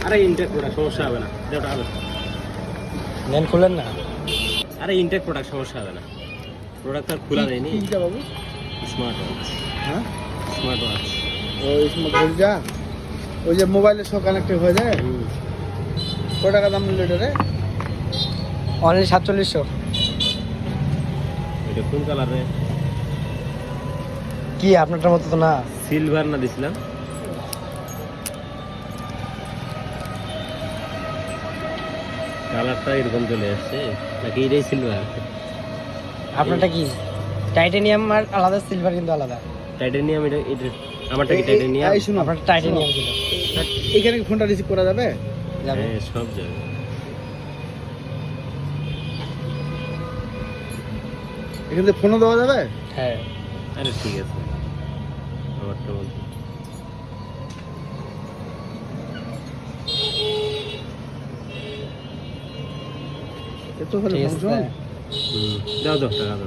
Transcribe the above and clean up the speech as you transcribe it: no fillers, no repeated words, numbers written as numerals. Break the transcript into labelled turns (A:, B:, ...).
A: আরে intact product সমস্যা হবে না, যেটা হবে।
B: নেন খুলেন না।
A: আরে ইনটেক প্রোডাক্ট সমস্যা হবে না, প্রোডাক্ট আর খোলা নেই।
C: কিটা বাবু?
A: Smart watch.
C: হ্যাঁ,
A: স্মার্ট ওয়াচ।
C: ওই সময় ঘড়ি যা, ওই যে মোবাইলের সব কানেক্টেড হয়ে যায়। কত টাকা দাম নিল এটা রে?
B: অনলি 4700।
A: এটা কোন কালারে?
B: কি আপনারটার মতো তো না।
A: সিলভার না দিছিলাম? কালারটা এরকম চলে আসছে নাকি এটাই সিলভার?
B: আপনারটা কি টাইটানিয়াম আর আলাদা, সিলভার কিন্তু আলাদা।
A: টাইটানিয়াম। এটা আমারটা কি টাইটানিয়াম?
C: এই শুনো,
B: আপনারটা টাইটানিয়াম ছিল।
C: এখানে কি ফোনটা রিসিভ করা যাবে?
B: যাবে।
A: হ্যাঁ, সব যাবে।
C: এখান থেকে ফোনও দেওয়া যাবে?
B: হ্যাঁ।
A: আরে ঠিক আছে, আমারটা বলতে।
C: এত হলে
B: ঠিক আছে।
C: ফাংশন।
A: দাও 10 টাকা দাও।